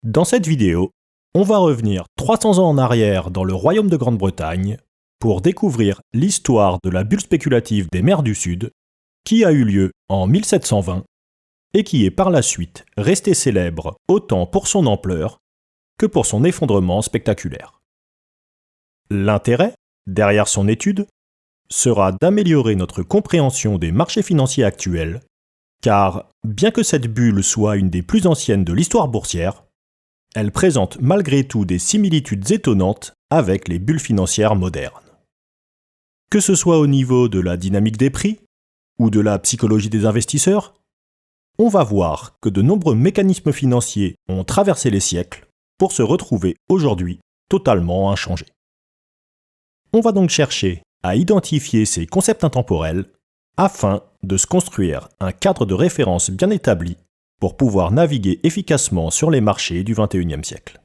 Dans cette vidéo, on va revenir 300 ans en arrière dans le royaume de Grande-Bretagne pour découvrir l'histoire de la bulle spéculative des mers du Sud qui a eu lieu en 1720 et qui est par la suite restée célèbre autant pour son ampleur que pour son effondrement spectaculaire. L'intérêt, derrière son étude, sera d'améliorer notre compréhension des marchés financiers actuels, car bien que cette bulle soit une des plus anciennes de l'histoire boursière, elle présente malgré tout des similitudes étonnantes avec les bulles financières modernes. Que ce soit au niveau de la dynamique des prix ou de la psychologie des investisseurs, on va voir que de nombreux mécanismes financiers ont traversé les siècles pour se retrouver aujourd'hui totalement inchangés. On va donc chercher à identifier ces concepts intemporels afin de se construire un cadre de référence bien établi pour pouvoir naviguer efficacement sur les marchés du XXIe siècle.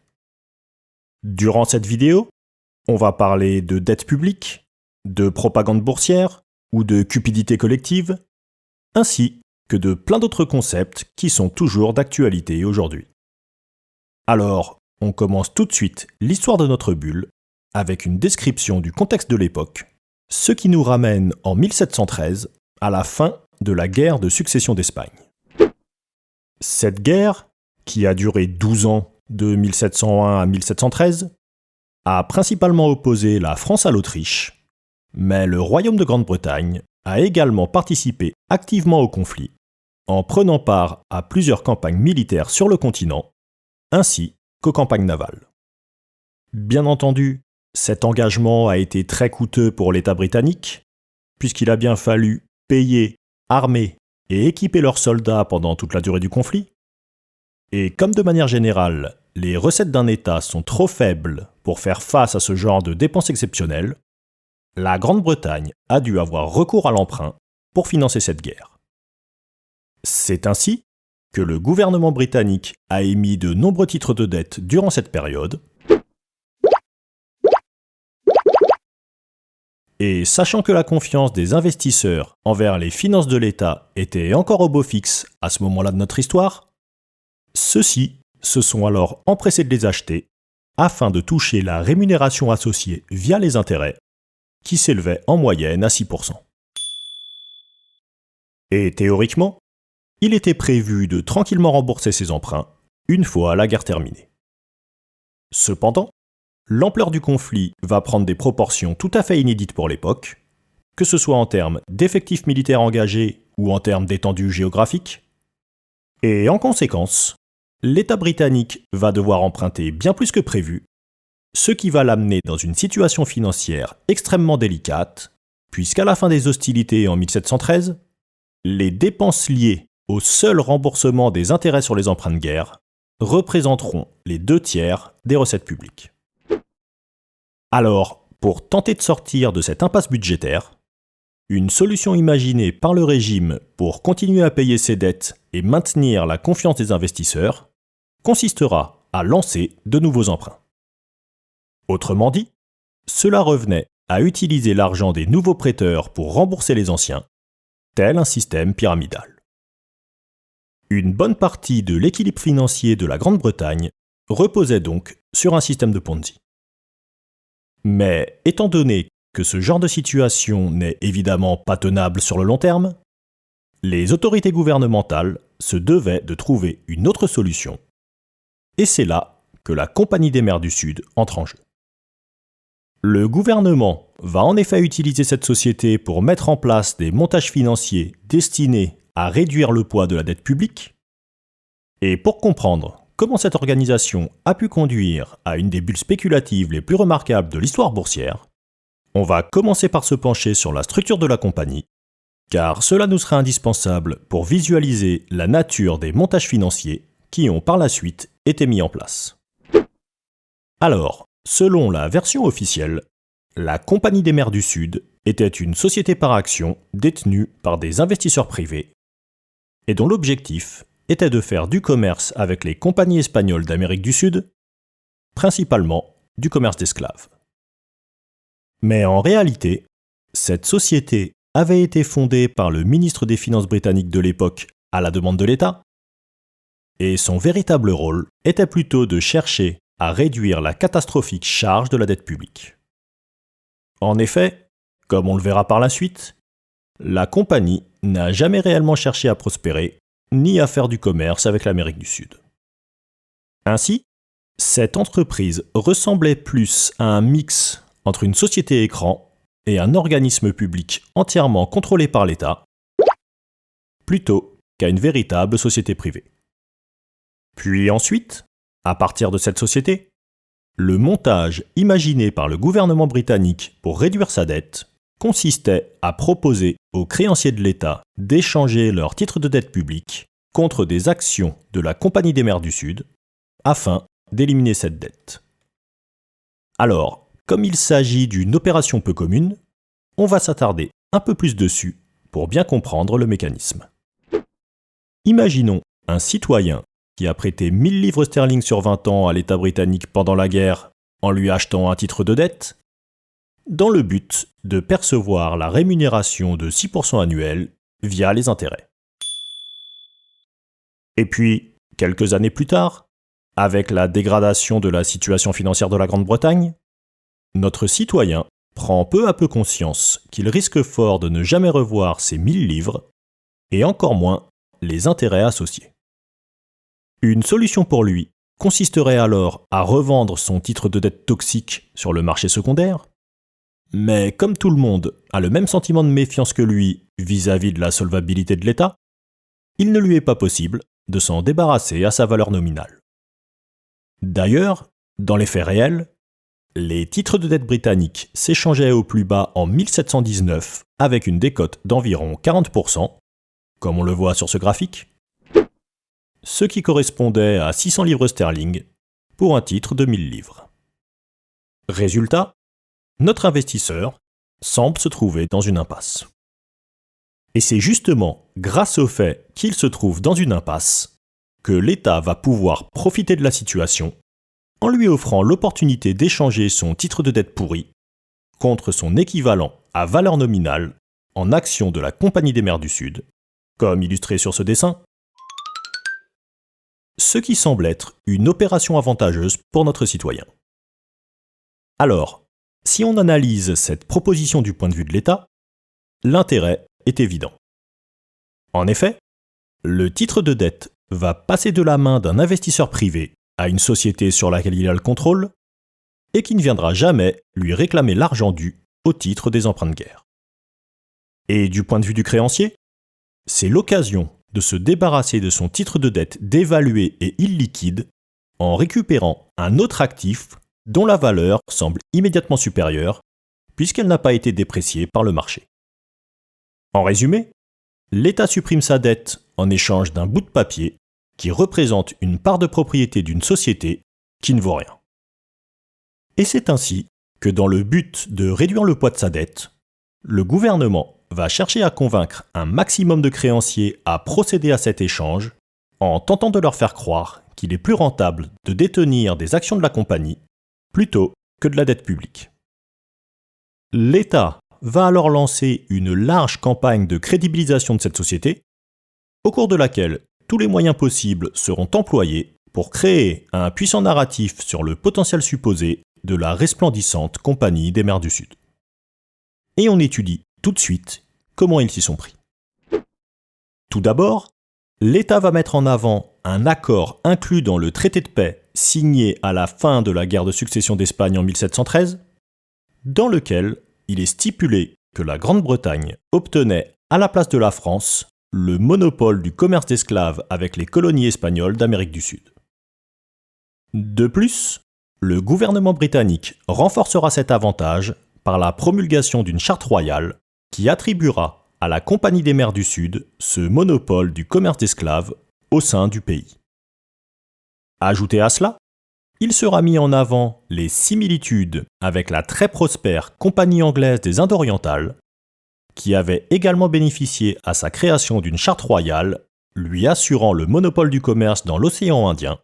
Durant cette vidéo, on va parler de dette publique, de propagande boursière ou de cupidité collective, ainsi que de plein d'autres concepts qui sont toujours d'actualité aujourd'hui. Alors, on commence tout de suite l'histoire de notre bulle avec une description du contexte de l'époque, ce qui nous ramène en 1713 à la fin de la guerre de succession d'Espagne. Cette guerre, qui a duré 12 ans de 1701 à 1713, a principalement opposé la France à l'Autriche, mais le royaume de Grande-Bretagne a également participé activement au conflit, en prenant part à plusieurs campagnes militaires sur le continent, ainsi qu'aux campagnes navales. Bien entendu, cet engagement a été très coûteux pour l'État britannique, puisqu'il a bien fallu payer, armer et équiper leurs soldats pendant toute la durée du conflit. Et comme de manière générale, les recettes d'un État sont trop faibles pour faire face à ce genre de dépenses exceptionnelles, la Grande-Bretagne a dû avoir recours à l'emprunt pour financer cette guerre. C'est ainsi que le gouvernement britannique a émis de nombreux titres de dette durant cette période. Et sachant que la confiance des investisseurs envers les finances de l'État était encore au beau fixe à ce moment-là de notre histoire, ceux-ci se sont alors empressés de les acheter afin de toucher la rémunération associée via les intérêts, qui s'élevait en moyenne à 6%. Et théoriquement, il était prévu de tranquillement rembourser ces emprunts une fois la guerre terminée. Cependant, l'ampleur du conflit va prendre des proportions tout à fait inédites pour l'époque, que ce soit en termes d'effectifs militaires engagés ou en termes d'étendue géographique. Et en conséquence, l'État britannique va devoir emprunter bien plus que prévu, ce qui va l'amener dans une situation financière extrêmement délicate, puisqu'à la fin des hostilités en 1713, les dépenses liées au seul remboursement des intérêts sur les emprunts de guerre représenteront les 2/3 des recettes publiques. Alors, pour tenter de sortir de cette impasse budgétaire, une solution imaginée par le régime pour continuer à payer ses dettes et maintenir la confiance des investisseurs consistera à lancer de nouveaux emprunts. Autrement dit, cela revenait à utiliser l'argent des nouveaux prêteurs pour rembourser les anciens, tel un système pyramidal. Une bonne partie de l'équilibre financier de la Grande-Bretagne reposait donc sur un système de Ponzi. Mais étant donné que ce genre de situation n'est évidemment pas tenable sur le long terme, les autorités gouvernementales se devaient de trouver une autre solution. Et c'est là que la Compagnie des mers du Sud entre en jeu. Le gouvernement va en effet utiliser cette société pour mettre en place des montages financiers destinés à réduire le poids de la dette publique. Et pour comprendre comment cette organisation a pu conduire à une des bulles spéculatives les plus remarquables de l'histoire boursière, on va commencer par se pencher sur la structure de la compagnie, car cela nous sera indispensable pour visualiser la nature des montages financiers qui ont par la suite été mis en place. Alors, selon la version officielle, la Compagnie des mers du Sud était une société par action détenue par des investisseurs privés et dont l'objectif était de faire du commerce avec les compagnies espagnoles d'Amérique du Sud, principalement du commerce d'esclaves. Mais en réalité, cette société avait été fondée par le ministre des Finances britannique de l'époque à la demande de l'État, et son véritable rôle était plutôt de chercher à réduire la catastrophique charge de la dette publique. En effet, comme on le verra par la suite, la compagnie n'a jamais réellement cherché à prospérer, ni à faire du commerce avec l'Amérique du Sud. Ainsi, cette entreprise ressemblait plus à un mix entre une société écran et un organisme public entièrement contrôlé par l'État, plutôt qu'à une véritable société privée. Puis ensuite, à partir de cette société, le montage imaginé par le gouvernement britannique pour réduire sa dette consistait à proposer aux créanciers de l'État d'échanger leurs titres de dette publique contre des actions de la Compagnie des Mers du Sud, afin d'éliminer cette dette. Alors, comme il s'agit d'une opération peu commune, on va s'attarder un peu plus dessus pour bien comprendre le mécanisme. Imaginons un citoyen qui a prêté 1000 livres sterling sur 20 ans à l'État britannique pendant la guerre en lui achetant un titre de dette, dans le but de percevoir la rémunération de 6% annuel via les intérêts. Et puis, quelques années plus tard, avec la dégradation de la situation financière de la Grande-Bretagne, notre citoyen prend peu à peu conscience qu'il risque fort de ne jamais revoir ses 1000 livres, et encore moins les intérêts associés. Une solution pour lui consisterait alors à revendre son titre de dette toxique sur le marché secondaire, mais comme tout le monde a le même sentiment de méfiance que lui vis-à-vis de la solvabilité de l'État, il ne lui est pas possible de s'en débarrasser à sa valeur nominale. D'ailleurs, dans les faits réels, les titres de dette britanniques s'échangeaient au plus bas en 1719 avec une décote d'environ 40%, comme on le voit sur ce graphique, ce qui correspondait à 600 livres sterling pour un titre de 1000 livres. Résultat, notre investisseur semble se trouver dans une impasse. Et c'est justement grâce au fait qu'il se trouve dans une impasse que l'État va pouvoir profiter de la situation en lui offrant l'opportunité d'échanger son titre de dette pourri contre son équivalent à valeur nominale en actions de la Compagnie des Mers du Sud, comme illustré sur ce dessin, ce qui semble être une opération avantageuse pour notre citoyen. Alors, si on analyse cette proposition du point de vue de l'État, l'intérêt est évident. En effet, le titre de dette va passer de la main d'un investisseur privé à une société sur laquelle il a le contrôle et qui ne viendra jamais lui réclamer l'argent dû au titre des emprunts de guerre. Et du point de vue du créancier, c'est l'occasion de se débarrasser de son titre de dette dévalué et illiquide en récupérant un autre actif dont la valeur semble immédiatement supérieure puisqu'elle n'a pas été dépréciée par le marché. En résumé, l'État supprime sa dette en échange d'un bout de papier qui représente une part de propriété d'une société qui ne vaut rien. Et c'est ainsi que dans le but de réduire le poids de sa dette, le gouvernement va chercher à convaincre un maximum de créanciers à procéder à cet échange en tentant de leur faire croire qu'il est plus rentable de détenir des actions de la compagnie plutôt que de la dette publique. L'État va alors lancer une large campagne de crédibilisation de cette société, au cours de laquelle tous les moyens possibles seront employés pour créer un puissant narratif sur le potentiel supposé de la resplendissante Compagnie des Mers du Sud. Et on étudie tout de suite comment ils s'y sont pris. Tout d'abord, l'État va mettre en avant un accord inclus dans le traité de paix signé à la fin de la guerre de succession d'Espagne en 1713, dans lequel il est stipulé que la Grande-Bretagne obtenait à la place de la France le monopole du commerce d'esclaves avec les colonies espagnoles d'Amérique du Sud. De plus, le gouvernement britannique renforcera cet avantage par la promulgation d'une charte royale qui attribuera à la Compagnie des Mers du Sud ce monopole du commerce d'esclaves au sein du pays. Ajouté à cela, il sera mis en avant les similitudes avec la très prospère Compagnie anglaise des Indes orientales, qui avait également bénéficié à sa création d'une charte royale lui assurant le monopole du commerce dans l'océan Indien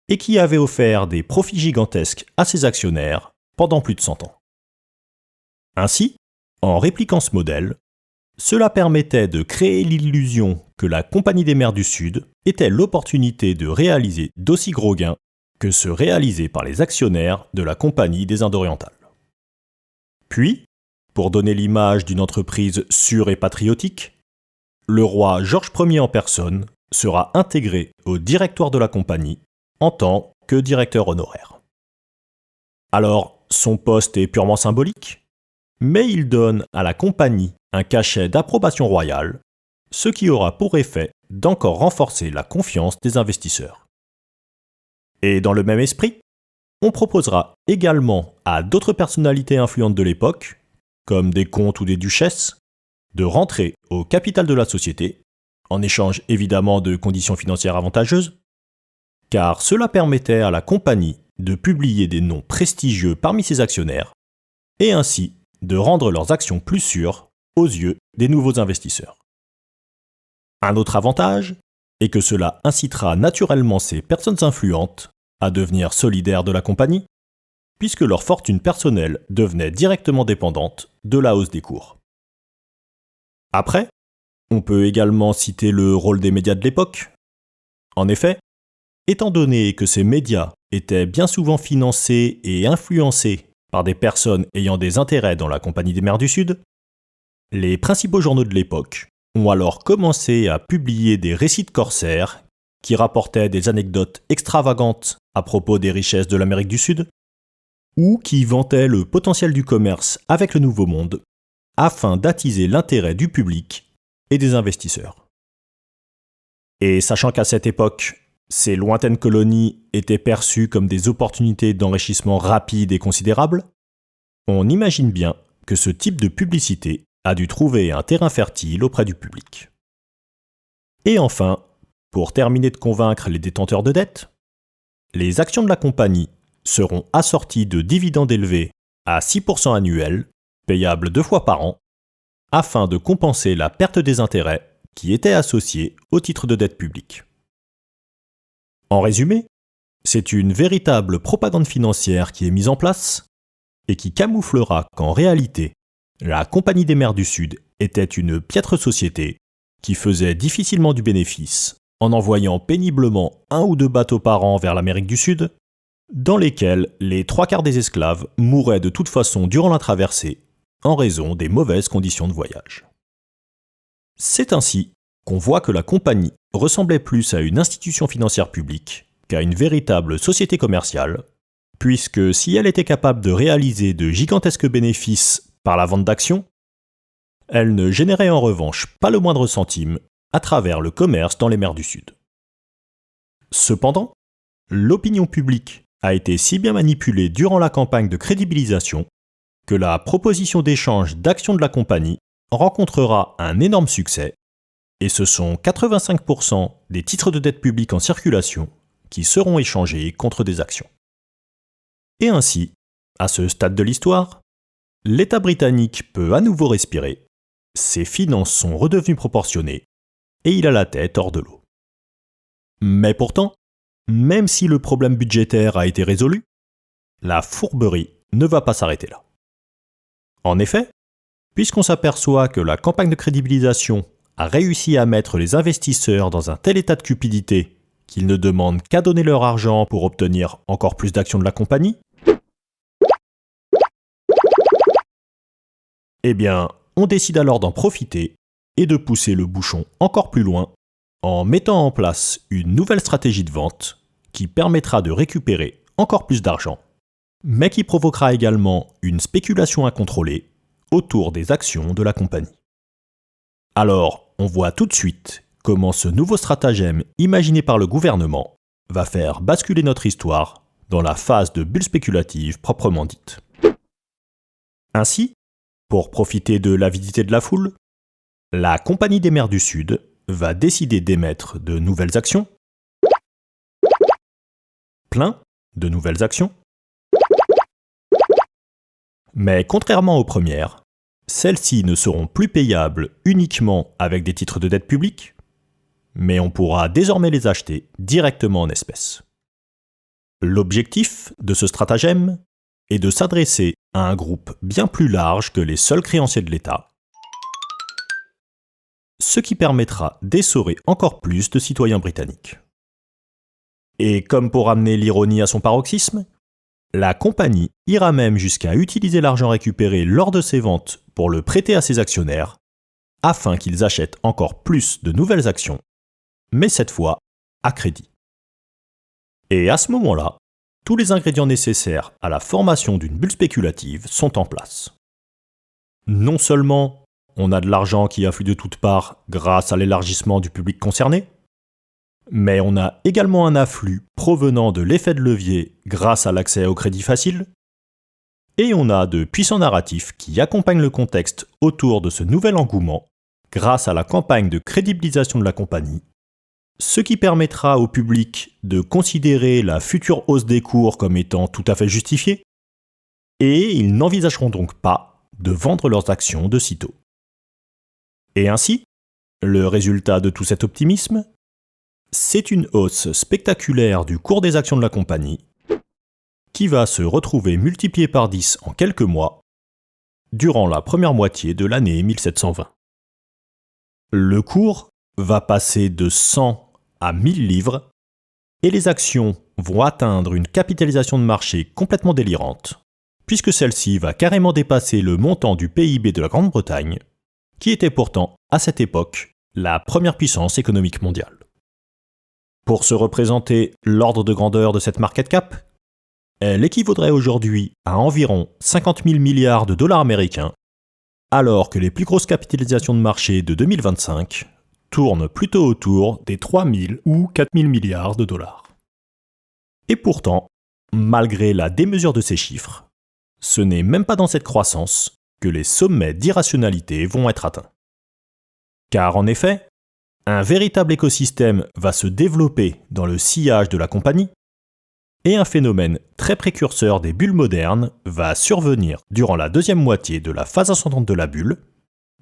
et qui avait offert des profits gigantesques à ses actionnaires pendant plus de 100 ans. Ainsi, en répliquant ce modèle, cela permettait de créer l'illusion que la Compagnie des mers du Sud était l'opportunité de réaliser d'aussi gros gains que ceux réalisés par les actionnaires de la Compagnie des Indes orientales. Puis, pour donner l'image d'une entreprise sûre et patriotique, le roi Georges Ier en personne sera intégré au directoire de la compagnie en tant que directeur honoraire. Alors, son poste est purement symbolique, mais il donne à la compagnie un cachet d'approbation royale, ce qui aura pour effet d'encore renforcer la confiance des investisseurs. Et dans le même esprit, on proposera également à d'autres personnalités influentes de l'époque, comme des comtes ou des duchesses, de rentrer au capital de la société, en échange évidemment de conditions financières avantageuses, car cela permettait à la compagnie de publier des noms prestigieux parmi ses actionnaires, et ainsi de rendre leurs actions plus sûres aux yeux des nouveaux investisseurs. Un autre avantage est que cela incitera naturellement ces personnes influentes à devenir solidaires de la compagnie, puisque leur fortune personnelle devenait directement dépendante de la hausse des cours. Après, on peut également citer le rôle des médias de l'époque. En effet, étant donné que ces médias étaient bien souvent financés et influencés par des personnes ayant des intérêts dans la Compagnie des mers du Sud, les principaux journaux de l'époque ont alors commencé à publier des récits de corsaires qui rapportaient des anecdotes extravagantes à propos des richesses de l'Amérique du Sud, ou qui vantaient le potentiel du commerce avec le Nouveau Monde, afin d'attiser l'intérêt du public et des investisseurs. Et sachant qu'à cette époque, ces lointaines colonies étaient perçues comme des opportunités d'enrichissement rapide et considérable, on imagine bien que ce type de publicité a dû trouver un terrain fertile auprès du public. Et enfin, pour terminer de convaincre les détenteurs de dettes, les actions de la compagnie seront assorties de dividendes élevés à 6% annuels, payables 2 fois par an, afin de compenser la perte des intérêts qui étaient associés au titre de dette publique. En résumé, c'est une véritable propagande financière qui est mise en place et qui camouflera qu'en réalité, la Compagnie des mers du Sud était une piètre société qui faisait difficilement du bénéfice en envoyant péniblement 1 ou 2 bateaux par an vers l'Amérique du Sud, dans lesquels les 3/4 des esclaves mouraient de toute façon durant la traversée en raison des mauvaises conditions de voyage. C'est ainsi qu'on voit que la compagnie ressemblait plus à une institution financière publique qu'à une véritable société commerciale, puisque si elle était capable de réaliser de gigantesques bénéfices par la vente d'actions, elle ne générait en revanche pas le moindre centime à travers le commerce dans les mers du Sud. Cependant, l'opinion publique a été si bien manipulée durant la campagne de crédibilisation que la proposition d'échange d'actions de la compagnie rencontrera un énorme succès, et ce sont 85% des titres de dette publique en circulation qui seront échangés contre des actions. Et ainsi, à ce stade de l'histoire, l'État britannique peut à nouveau respirer, ses finances sont redevenues proportionnées, et il a la tête hors de l'eau. Mais pourtant, même si le problème budgétaire a été résolu, la fourberie ne va pas s'arrêter là. En effet, puisqu'on s'aperçoit que la campagne de crédibilisation a réussi à mettre les investisseurs dans un tel état de cupidité qu'ils ne demandent qu'à donner leur argent pour obtenir encore plus d'actions de la compagnie, eh bien, on décide alors d'en profiter et de pousser le bouchon encore plus loin en mettant en place une nouvelle stratégie de vente qui permettra de récupérer encore plus d'argent, mais qui provoquera également une spéculation incontrôlée autour des actions de la compagnie. Alors, on voit tout de suite comment ce nouveau stratagème imaginé par le gouvernement va faire basculer notre histoire dans la phase de bulle spéculative proprement dite. Ainsi, pour profiter de l'avidité de la foule, la Compagnie des mers du Sud va décider d'émettre de nouvelles actions, plein de nouvelles actions, mais contrairement aux premières, celles-ci ne seront plus payables uniquement avec des titres de dette publique, mais on pourra désormais les acheter directement en espèces. L'objectif de ce stratagème est de s'adresser à un groupe bien plus large que les seuls créanciers de l'État, ce qui permettra d'essorer encore plus de citoyens britanniques. Et comme pour amener l'ironie à son paroxysme, la compagnie ira même jusqu'à utiliser l'argent récupéré lors de ses ventes pour le prêter à ses actionnaires, afin qu'ils achètent encore plus de nouvelles actions, mais cette fois à crédit. Et à ce moment-là, tous les ingrédients nécessaires à la formation d'une bulle spéculative sont en place. Non seulement on a de l'argent qui afflue de toutes parts grâce à l'élargissement du public concerné, mais on a également un afflux provenant de l'effet de levier grâce à l'accès au crédit facile, et on a de puissants narratifs qui accompagnent le contexte autour de ce nouvel engouement grâce à la campagne de crédibilisation de la compagnie, ce qui permettra au public de considérer la future hausse des cours comme étant tout à fait justifiée, et ils n'envisageront donc pas de vendre leurs actions de sitôt. Et ainsi, le résultat de tout cet optimisme, c'est une hausse spectaculaire du cours des actions de la compagnie, qui va se retrouver multipliée par 10 en quelques mois, durant la première moitié de l'année 1720. Le cours va passer de 100 à 1000 livres, et les actions vont atteindre une capitalisation de marché complètement délirante, puisque celle-ci va carrément dépasser le montant du PIB de la Grande-Bretagne, qui était pourtant, à cette époque, la première puissance économique mondiale. Pour se représenter l'ordre de grandeur de cette market cap, elle équivaudrait aujourd'hui à environ 50 000 milliards de dollars américains, alors que les plus grosses capitalisations de marché de 2025 tournent plutôt autour des 3 000 ou 4 000 milliards de dollars. Et pourtant, malgré la démesure de ces chiffres, ce n'est même pas dans cette croissance que les sommets d'irrationalité vont être atteints. Car en effet, un véritable écosystème va se développer dans le sillage de la compagnie, et un phénomène très précurseur des bulles modernes va survenir durant la deuxième moitié de la phase ascendante de la bulle,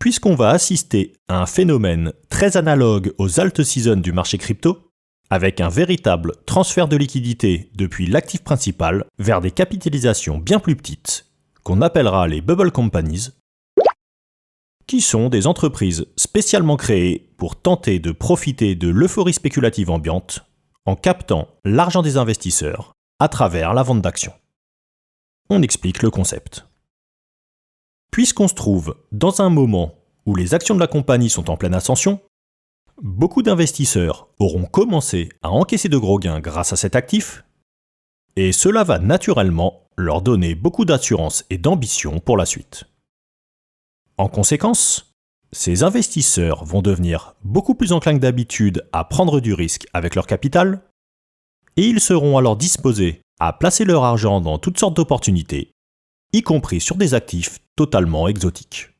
puisqu'on va assister à un phénomène très analogue aux alt seasons du marché crypto, avec un véritable transfert de liquidité depuis l'actif principal vers des capitalisations bien plus petites, qu'on appellera les bubble companies, qui sont des entreprises spécialement créées pour tenter de profiter de l'euphorie spéculative ambiante en captant l'argent des investisseurs à travers la vente d'actions. On explique le concept. Puisqu'on se trouve dans un moment où les actions de la compagnie sont en pleine ascension, beaucoup d'investisseurs auront commencé à encaisser de gros gains grâce à cet actif, et cela va naturellement leur donner beaucoup d'assurance et d'ambition pour la suite. En conséquence, ces investisseurs vont devenir beaucoup plus enclins que d'habitude à prendre du risque avec leur capital, et ils seront alors disposés à placer leur argent dans toutes sortes d'opportunités, y compris sur des actifs totalement exotiques.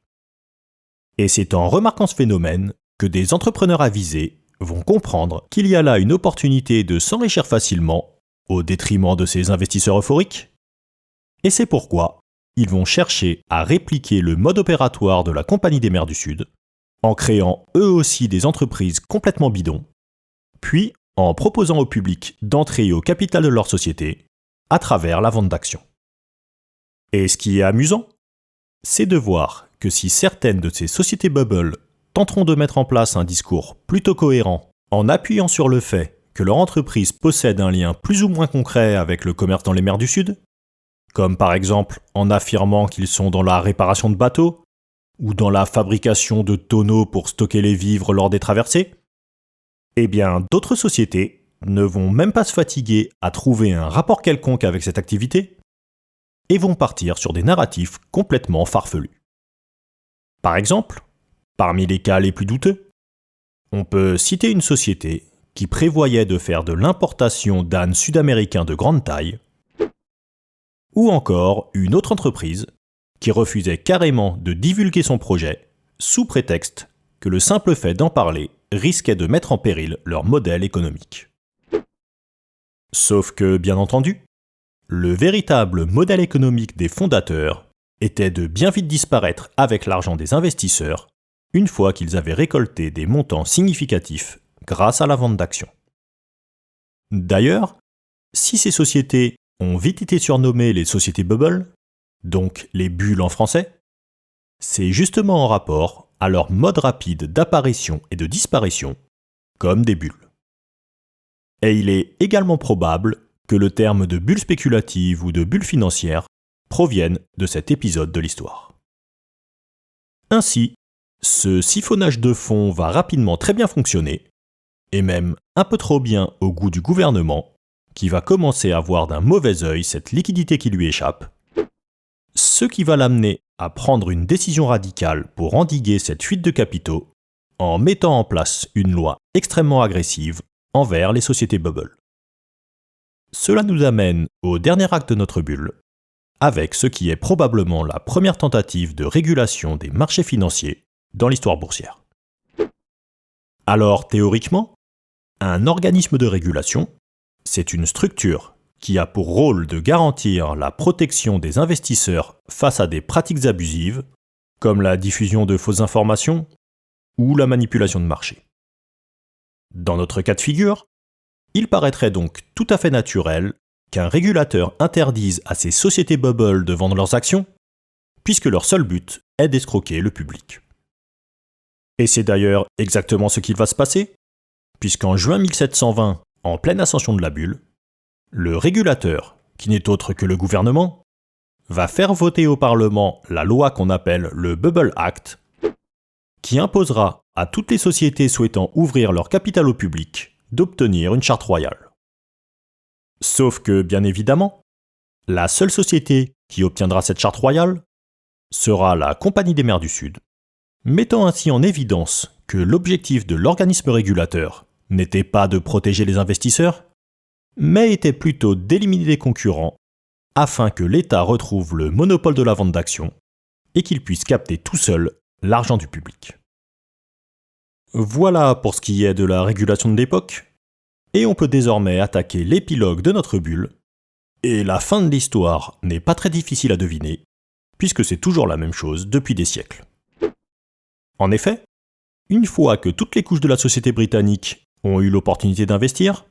Et c'est en remarquant ce phénomène que des entrepreneurs avisés vont comprendre qu'il y a là une opportunité de s'enrichir facilement au détriment de ces investisseurs euphoriques, et c'est pourquoi ils vont chercher à répliquer le mode opératoire de la Compagnie des Mers du Sud, en créant eux aussi des entreprises complètement bidons, puis en proposant au public d'entrer au capital de leur société à travers la vente d'actions. Et ce qui est amusant, c'est de voir que si certaines de ces sociétés bubble tenteront de mettre en place un discours plutôt cohérent en appuyant sur le fait que leur entreprise possède un lien plus ou moins concret avec le commerce dans les mers du Sud, comme par exemple en affirmant qu'ils sont dans la réparation de bateaux, ou dans la fabrication de tonneaux pour stocker les vivres lors des traversées, eh bien d'autres sociétés ne vont même pas se fatiguer à trouver un rapport quelconque avec cette activité, et vont partir sur des narratifs complètement farfelus. Par exemple, parmi les cas les plus douteux, on peut citer une société qui prévoyait de faire de l'importation d'ânes sud-américains de grande taille, ou encore une autre entreprise qui refusait carrément de divulguer son projet sous prétexte que le simple fait d'en parler risquait de mettre en péril leur modèle économique. Sauf que, bien entendu, le véritable modèle économique des fondateurs était de bien vite disparaître avec l'argent des investisseurs une fois qu'ils avaient récolté des montants significatifs grâce à la vente d'actions. D'ailleurs, si ces sociétés ont vite été surnommées les sociétés bubble, donc les bulles en français, c'est justement en rapport à leur mode rapide d'apparition et de disparition, comme des bulles. Et il est également probable que le terme de bulle spéculative ou de bulle financière provienne de cet épisode de l'histoire. Ainsi, ce siphonnage de fonds va rapidement très bien fonctionner, et même un peu trop bien au goût du gouvernement, qui va commencer à voir d'un mauvais œil cette liquidité qui lui échappe, ce qui va l'amener à prendre une décision radicale pour endiguer cette fuite de capitaux en mettant en place une loi extrêmement agressive envers les sociétés bubble. Cela nous amène au dernier acte de notre bulle, avec ce qui est probablement la première tentative de régulation des marchés financiers dans l'histoire boursière. Alors théoriquement, un organisme de régulation, c'est une structure qui a pour rôle de garantir la protection des investisseurs face à des pratiques abusives, comme la diffusion de fausses informations ou la manipulation de marché. Dans notre cas de figure, il paraîtrait donc tout à fait naturel qu'un régulateur interdise à ces sociétés bubble de vendre leurs actions, puisque leur seul but est d'escroquer le public. Et c'est d'ailleurs exactement ce qu'il va se passer, puisqu'en juin 1720, en pleine ascension de la bulle, le régulateur, qui n'est autre que le gouvernement, va faire voter au Parlement la loi qu'on appelle le Bubble Act, qui imposera à toutes les sociétés souhaitant ouvrir leur capital au public d'obtenir une charte royale. Sauf que, bien évidemment, la seule société qui obtiendra cette charte royale sera la Compagnie des mers du Sud, mettant ainsi en évidence que l'objectif de l'organisme régulateur n'était pas de protéger les investisseurs, mais était plutôt d'éliminer les concurrents afin que l'État retrouve le monopole de la vente d'actions et qu'il puisse capter tout seul l'argent du public. Voilà pour ce qui est de la régulation de l'époque, et on peut désormais attaquer l'épilogue de notre bulle, et la fin de l'histoire n'est pas très difficile à deviner, puisque c'est toujours la même chose depuis des siècles. En effet, une fois que toutes les couches de la société britannique ont eu l'opportunité d'investir,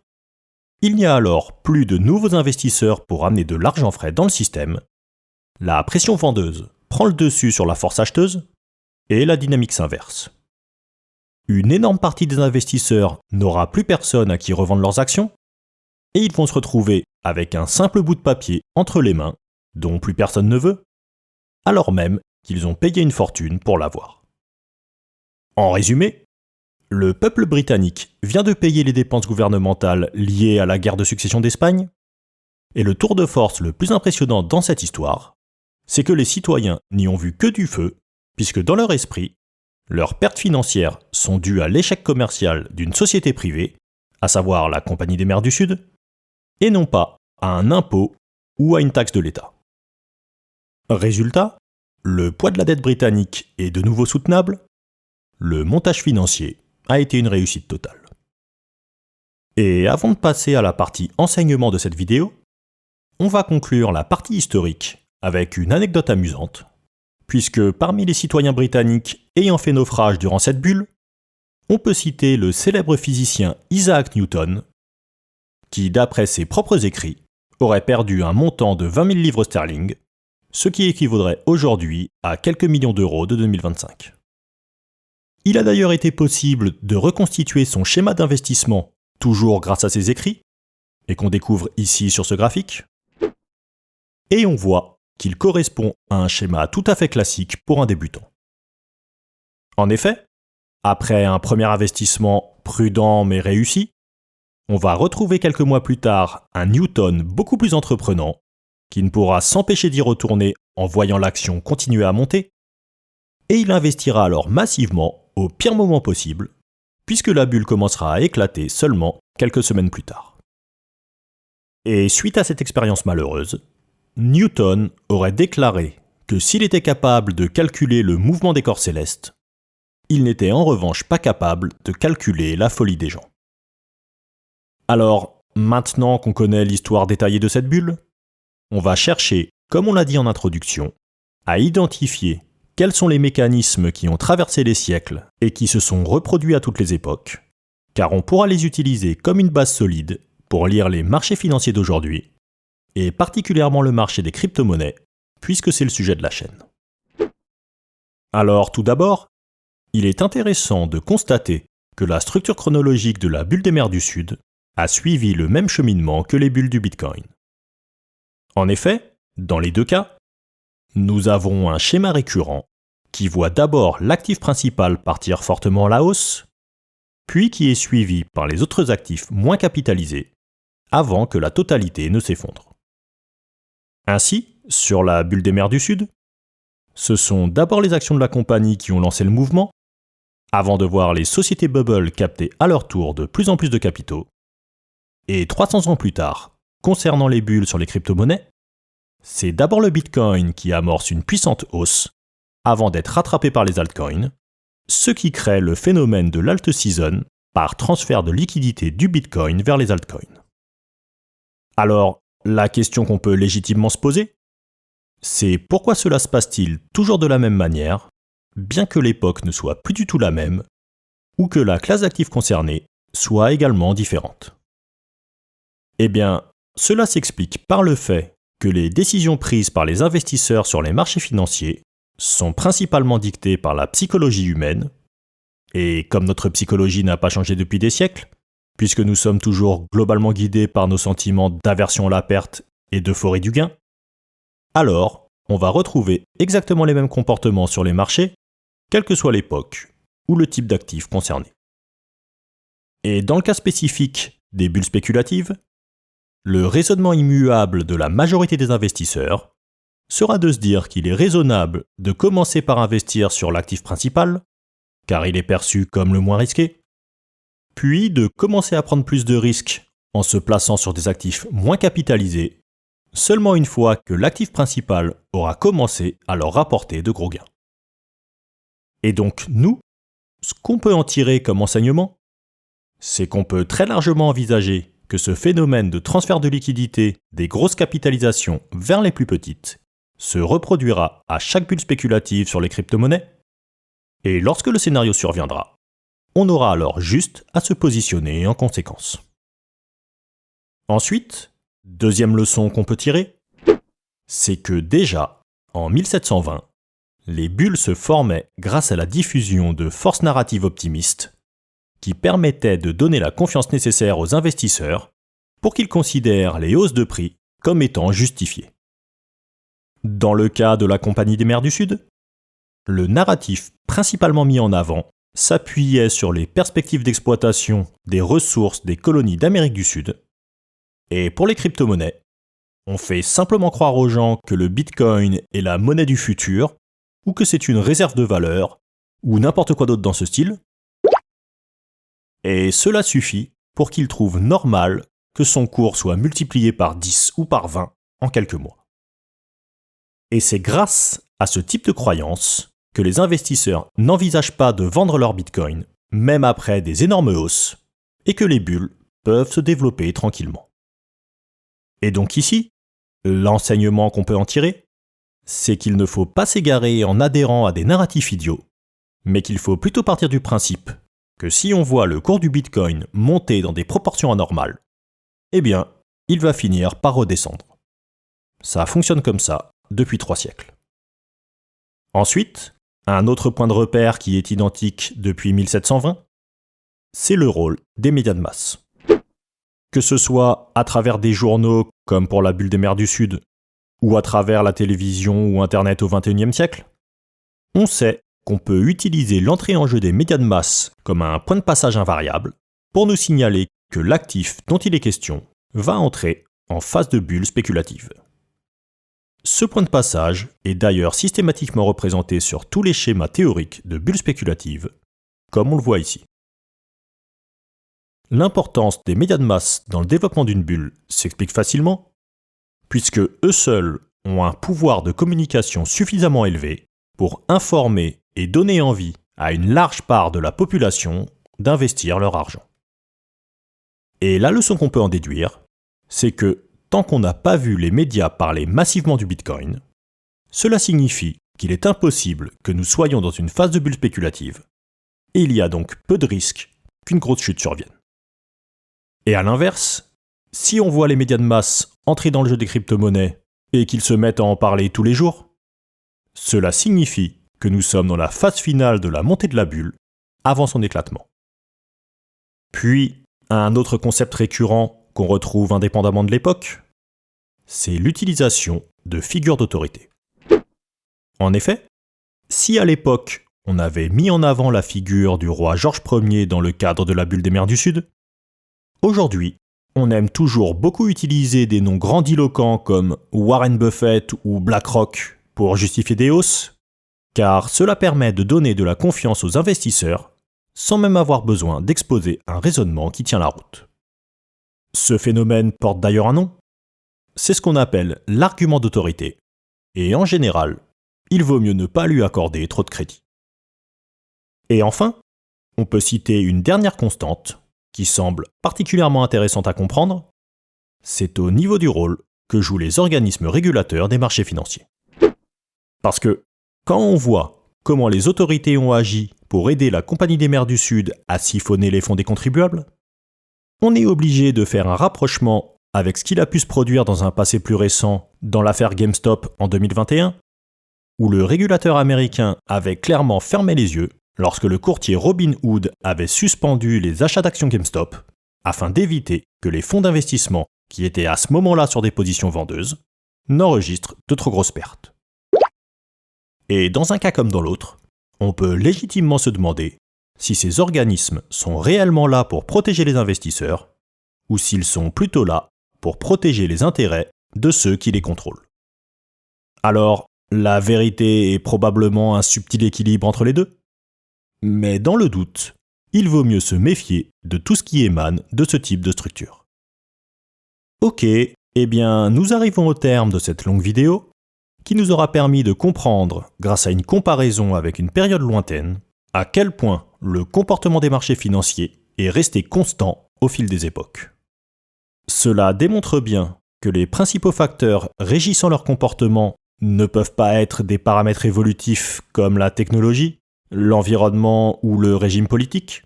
il n'y a alors plus de nouveaux investisseurs pour amener de l'argent frais dans le système, la pression vendeuse prend le dessus sur la force acheteuse, et la dynamique s'inverse. Une énorme partie des investisseurs n'aura plus personne à qui revendre leurs actions, et ils vont se retrouver avec un simple bout de papier entre les mains, dont plus personne ne veut, alors même qu'ils ont payé une fortune pour l'avoir. En résumé, le peuple britannique vient de payer les dépenses gouvernementales liées à la guerre de succession d'Espagne, et le tour de force le plus impressionnant dans cette histoire, c'est que les citoyens n'y ont vu que du feu, puisque dans leur esprit, leurs pertes financières sont dues à l'échec commercial d'une société privée, à savoir la Compagnie des mers du Sud, et non pas à un impôt ou à une taxe de l'État. Résultat, le poids de la dette britannique est de nouveau soutenable, le montage financier a été une réussite totale. Et avant de passer à la partie enseignement de cette vidéo, on va conclure la partie historique avec une anecdote amusante, puisque parmi les citoyens britanniques ayant fait naufrage durant cette bulle, on peut citer le célèbre physicien Isaac Newton, qui, d'après ses propres écrits, aurait perdu un montant de 20 000 livres sterling, ce qui équivaudrait aujourd'hui à quelques millions d'euros de 2025. Il a d'ailleurs été possible de reconstituer son schéma d'investissement, toujours grâce à ses écrits, et qu'on découvre ici sur ce graphique. Et on voit qu'il correspond à un schéma tout à fait classique pour un débutant. En effet, après un premier investissement prudent mais réussi, on va retrouver quelques mois plus tard un Newton beaucoup plus entreprenant, qui ne pourra s'empêcher d'y retourner en voyant l'action continuer à monter, et il investira alors massivement au pire moment possible, puisque la bulle commencera à éclater seulement quelques semaines plus tard. Et suite à cette expérience malheureuse, Newton aurait déclaré que s'il était capable de calculer le mouvement des corps célestes, il n'était en revanche pas capable de calculer la folie des gens. Alors, maintenant qu'on connaît l'histoire détaillée de cette bulle, on va chercher, comme on l'a dit en introduction, à identifier quels sont les mécanismes qui ont traversé les siècles et qui se sont reproduits à toutes les époques, car on pourra les utiliser comme une base solide pour lire les marchés financiers d'aujourd'hui, et particulièrement le marché des crypto-monnaies, puisque c'est le sujet de la chaîne. Alors tout d'abord, il est intéressant de constater que la structure chronologique de la bulle des mers du Sud a suivi le même cheminement que les bulles du Bitcoin. En effet, dans les deux cas, nous avons un schéma récurrent qui voit d'abord l'actif principal partir fortement à la hausse, puis qui est suivi par les autres actifs moins capitalisés, avant que la totalité ne s'effondre. Ainsi, sur la bulle des mers du Sud, ce sont d'abord les actions de la compagnie qui ont lancé le mouvement, avant de voir les sociétés bubble capter à leur tour de plus en plus de capitaux. Et 300 ans plus tard, concernant les bulles sur les crypto-monnaies, c'est d'abord le Bitcoin qui amorce une puissante hausse, avant d'être rattrapé par les altcoins, ce qui crée le phénomène de l'alt season par transfert de liquidité du Bitcoin vers les altcoins. Alors, la question qu'on peut légitimement se poser, c'est pourquoi cela se passe-t-il toujours de la même manière, bien que l'époque ne soit plus du tout la même, ou que la classe d'actifs concernée soit également différente. Eh bien, cela s'explique par le fait que les décisions prises par les investisseurs sur les marchés financiers sont principalement dictées par la psychologie humaine, et comme notre psychologie n'a pas changé depuis des siècles, puisque nous sommes toujours globalement guidés par nos sentiments d'aversion à la perte et d'euphorie du gain, alors on va retrouver exactement les mêmes comportements sur les marchés, quelle que soit l'époque ou le type d'actif concerné. Et dans le cas spécifique des bulles spéculatives, le raisonnement immuable de la majorité des investisseurs sera de se dire qu'il est raisonnable de commencer par investir sur l'actif principal, car il est perçu comme le moins risqué, puis de commencer à prendre plus de risques en se plaçant sur des actifs moins capitalisés, seulement une fois que l'actif principal aura commencé à leur rapporter de gros gains. Et donc nous, ce qu'on peut en tirer comme enseignement, c'est qu'on peut très largement envisager que ce phénomène de transfert de liquidité des grosses capitalisations vers les plus petites se reproduira à chaque bulle spéculative sur les crypto-monnaies, et lorsque le scénario surviendra, on aura alors juste à se positionner en conséquence. Ensuite, deuxième leçon qu'on peut tirer, c'est que déjà, en 1720, les bulles se formaient grâce à la diffusion de forces narratives optimistes qui permettaient de donner la confiance nécessaire aux investisseurs pour qu'ils considèrent les hausses de prix comme étant justifiées. Dans le cas de la Compagnie des mers du Sud, le narratif principalement mis en avant s'appuyait sur les perspectives d'exploitation des ressources des colonies d'Amérique du Sud, et pour les crypto-monnaies, on fait simplement croire aux gens que le Bitcoin est la monnaie du futur, ou que c'est une réserve de valeur, ou n'importe quoi d'autre dans ce style, et cela suffit pour qu'ils trouvent normal que son cours soit multiplié par 10 ou par 20 en quelques mois. Et c'est grâce à ce type de croyance que les investisseurs n'envisagent pas de vendre leur Bitcoin, même après des énormes hausses, et que les bulles peuvent se développer tranquillement. Et donc ici, l'enseignement qu'on peut en tirer, c'est qu'il ne faut pas s'égarer en adhérant à des narratifs idiots, mais qu'il faut plutôt partir du principe que si on voit le cours du Bitcoin monter dans des proportions anormales, eh bien, il va finir par redescendre. Ça fonctionne comme ça depuis 3 siècles. Ensuite, un autre point de repère qui est identique depuis 1720, c'est le rôle des médias de masse. Que ce soit à travers des journaux comme pour la bulle des mers du Sud, ou à travers la télévision ou Internet au XXIe siècle, on sait qu'on peut utiliser l'entrée en jeu des médias de masse comme un point de passage invariable pour nous signaler que l'actif dont il est question va entrer en phase de bulle spéculative. Ce point de passage est d'ailleurs systématiquement représenté sur tous les schémas théoriques de bulles spéculatives, comme on le voit ici. L'importance des médias de masse dans le développement d'une bulle s'explique facilement, puisque eux seuls ont un pouvoir de communication suffisamment élevé pour informer et donner envie à une large part de la population d'investir leur argent. Et la leçon qu'on peut en déduire, c'est que tant qu'on n'a pas vu les médias parler massivement du Bitcoin, cela signifie qu'il est impossible que nous soyons dans une phase de bulle spéculative, et il y a donc peu de risques qu'une grosse chute survienne. Et à l'inverse, si on voit les médias de masse entrer dans le jeu des crypto-monnaies et qu'ils se mettent à en parler tous les jours, cela signifie que nous sommes dans la phase finale de la montée de la bulle, avant son éclatement. Puis, un autre concept récurrent qu'on retrouve indépendamment de l'époque, c'est l'utilisation de figures d'autorité. En effet, si à l'époque, on avait mis en avant la figure du roi George Ier dans le cadre de la bulle des mers du Sud, aujourd'hui, on aime toujours beaucoup utiliser des noms grandiloquents comme Warren Buffett ou BlackRock pour justifier des hausses, car cela permet de donner de la confiance aux investisseurs sans même avoir besoin d'exposer un raisonnement qui tient la route. Ce phénomène porte d'ailleurs un nom. C'est ce qu'on appelle l'argument d'autorité, et en général, il vaut mieux ne pas lui accorder trop de crédit. Et enfin, on peut citer une dernière constante qui semble particulièrement intéressante à comprendre, c'est au niveau du rôle que jouent les organismes régulateurs des marchés financiers. Parce que quand on voit comment les autorités ont agi pour aider la Compagnie des mers du Sud à siphonner les fonds des contribuables, on est obligé de faire un rapprochement avec ce qu'il a pu se produire dans un passé plus récent dans l'affaire GameStop en 2021, où le régulateur américain avait clairement fermé les yeux lorsque le courtier Robinhood avait suspendu les achats d'actions GameStop afin d'éviter que les fonds d'investissement qui étaient à ce moment-là sur des positions vendeuses n'enregistrent de trop grosses pertes. Et dans un cas comme dans l'autre, on peut légitimement se demander si ces organismes sont réellement là pour protéger les investisseurs ou s'ils sont plutôt là pour protéger les intérêts de ceux qui les contrôlent. Alors, la vérité est probablement un subtil équilibre entre les deux. Mais dans le doute, il vaut mieux se méfier de tout ce qui émane de ce type de structure. Ok, eh bien nous arrivons au terme de cette longue vidéo qui nous aura permis de comprendre, grâce à une comparaison avec une période lointaine, à quel point le comportement des marchés financiers est resté constant au fil des époques. Cela démontre bien que les principaux facteurs régissant leur comportement ne peuvent pas être des paramètres évolutifs comme la technologie, l'environnement ou le régime politique,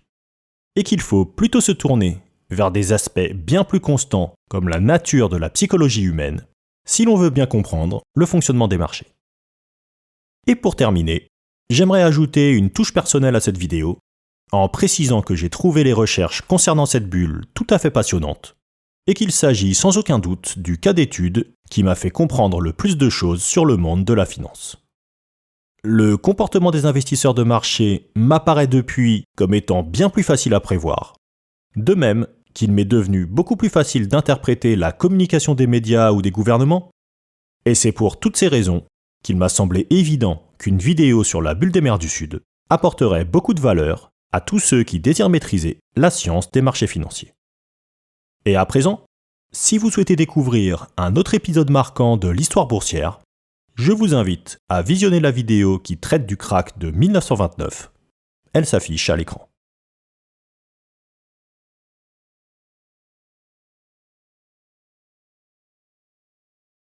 et qu'il faut plutôt se tourner vers des aspects bien plus constants comme la nature de la psychologie humaine, si l'on veut bien comprendre le fonctionnement des marchés. Et pour terminer, j'aimerais ajouter une touche personnelle à cette vidéo, en précisant que j'ai trouvé les recherches concernant cette bulle tout à fait passionnantes, et qu'il s'agit sans aucun doute du cas d'étude qui m'a fait comprendre le plus de choses sur le monde de la finance. Le comportement des investisseurs de marché m'apparaît depuis comme étant bien plus facile à prévoir. De même qu'il m'est devenu beaucoup plus facile d'interpréter la communication des médias ou des gouvernements. Et c'est pour toutes ces raisons qu'il m'a semblé évident qu'une vidéo sur la bulle des mers du Sud apporterait beaucoup de valeur à tous ceux qui désirent maîtriser la science des marchés financiers. Et à présent, si vous souhaitez découvrir un autre épisode marquant de l'histoire boursière, je vous invite à visionner la vidéo qui traite du krach de 1929. Elle s'affiche à l'écran.